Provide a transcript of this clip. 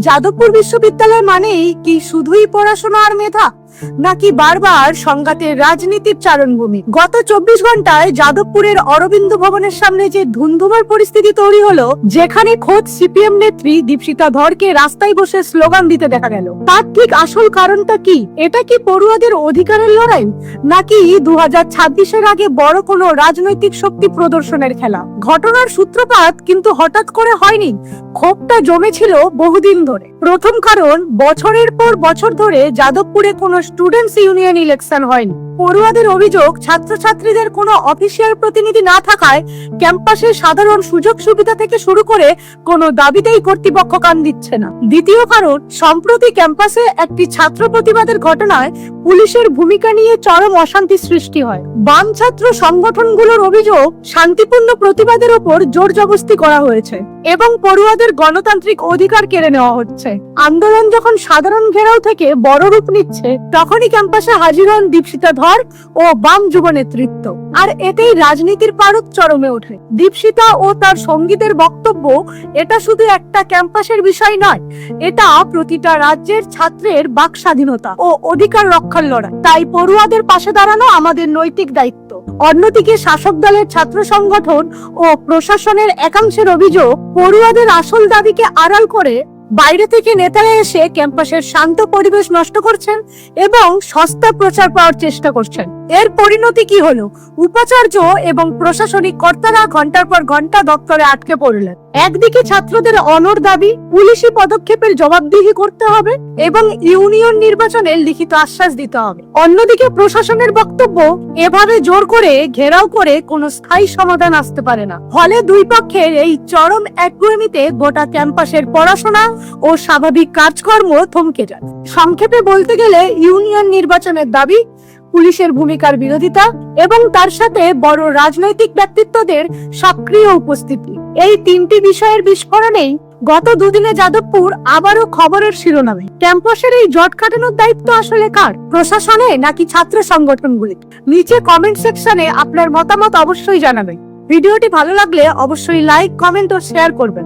যাদবপুর বিশ্ববিদ্যালয় মানেই কি শুধুই পড়াশোনা আর মেধা, নাকি বারবার সংঘাতের রাজনীতির চারণভূমি? গত 24 ঘন্টায় যাদবপুরের অরবিন্দ ভবনের সামনে যে ধুন্ধুমার পরিস্থিতি তৈরি হলো, যেখানে খোদ সিপিএম নেত্রী দীপশিতা ধরকে রাস্তায় বসে স্লোগান দিতে দেখা গেল, তার ঠিক আসল কারণটা কি? এটা কি পড়ুয়াদের অধিকারের লড়াই, নাকি 2026-এর আগে বড় কোনো রাজনৈতিক শক্তি প্রদর্শনের খেলা? ঘটনার সূত্রপাত কিন্তু হঠাৎ করে হয়নি, ক্ষোভটা জমেছিল বহুদিন ধরে। প্রথম কারণ, বছরের পর বছর ধরে যাদবপুরে কোনো স্টুডেন্টস ইউনিয়ন ইলেকশন হয়নি। পড়ুয়াদের অভিযোগ, ছাত্রছাত্রীদের কোনো অফিসিয়াল প্রতিনিধি না থাকায় ক্যাম্পাসের সাধারণ সুযোগ সুবিধা থেকে শুরু করে কোনো দাবিতেই কর্তৃপক্ষ কান দিচ্ছে না। দ্বিতীয় কারণ, সম্প্রতি ক্যাম্পাসে একটি ছাত্র প্রতিবাদের ঘটনায় পুলিশের ভূমিকা নিয়ে চরম অশান্তি সৃষ্টি হয়। বাম ছাত্র সংগঠনগুলোর অভিযোগ, শান্তিপূর্ণ প্রতিবাদের ওপর জোর জবরদস্তি করা হয়েছে এবং পড়ুয়াদের গণতান্ত্রিক অধিকার কেড়ে নেওয়া হচ্ছে। আন্দোলন যখন সাধারণ ঘেরাও থেকে বড় রূপ নিচ্ছে, তখনই ক্যাম্পাসে হাজির হন দীপশিতা ধর ও বাম যুব নেতৃত্ব, আর এতেই রাজনীতির পারদ চরমে ওঠে। দীপশিতা ও তার সঙ্গীদের বক্তব্য, এটা শুধু একটা ক্যাম্পাসের বিষয় নয়, এটা প্রতিটা রাজ্যের ছাত্রের বাক স্বাধীনতা ও অধিকার রক্ষার লড়াই। তাই পড়ুয়াদের পাশে দাঁড়ানো আমাদের নৈতিক দায়িত্ব। অন্যদিকে শাসক দলের ছাত্র সংগঠন ও প্রশাসনের একাংশের অভিযোগ, পড়ুয়াদের আসল দাবিকে আড়াল করে বাইরে থেকে নেতারা এসে ক্যাম্পাসের শান্ত পরিবেশ নষ্ট করছেন এবং সস্তা প্রচার পাওয়ার চেষ্টা করছেন। এর পরিণতি কি হলো? উপাচার্য এবং প্রশাসনিক কর্তারা ঘন্টার পর ঘন্টা দপ্তরে আটকে পড়লেন। একদিকে ছাত্রদের অনড় দাবি, পুলিশি পদক্ষেপের জবাবদিহি করতে হবে এবং ইউনিয়ন নির্বাচনের লিখিত আশ্বাস দিতে হবে। অন্যদিকে প্রশাসনের বক্তব্য, এভাবে জোর করে ঘেরাও করে কোনো স্থায়ী সমাধান আসতে পারে না। ফলে দুই পক্ষের এই চরম একগুঁয়েমিতে গোটা ক্যাম্পাসের পড়াশোনা ও স্বাভাবিক কাজকর্ম থমকে যায়। সংক্ষেপে বলতে গেলে, ইউনিয়ন নির্বাচনের দাবি, পুলিশের ভূমিকার বিরোধিতা এবং তার সাথে বড় রাজনৈতিক ব্যক্তিত্বদের সক্রিয় উপস্থিতি, এই তিনটি বিষয়ের বিস্ফোরণেই গত দুদিনে যাদবপুর আবারও খবরের শিরোনামে। ক্যাম্পাসের এই জট কাটানোর দায়িত্ব আসলে কার? প্রশাসনে নাকি ছাত্র সংগঠনগুলি? নিচে কমেন্ট সেকশনে আপনার মতামত অবশ্যই জানাবেন। ভিডিওটি ভালো লাগলে অবশ্যই লাইক, কমেন্ট ও শেয়ার করবেন।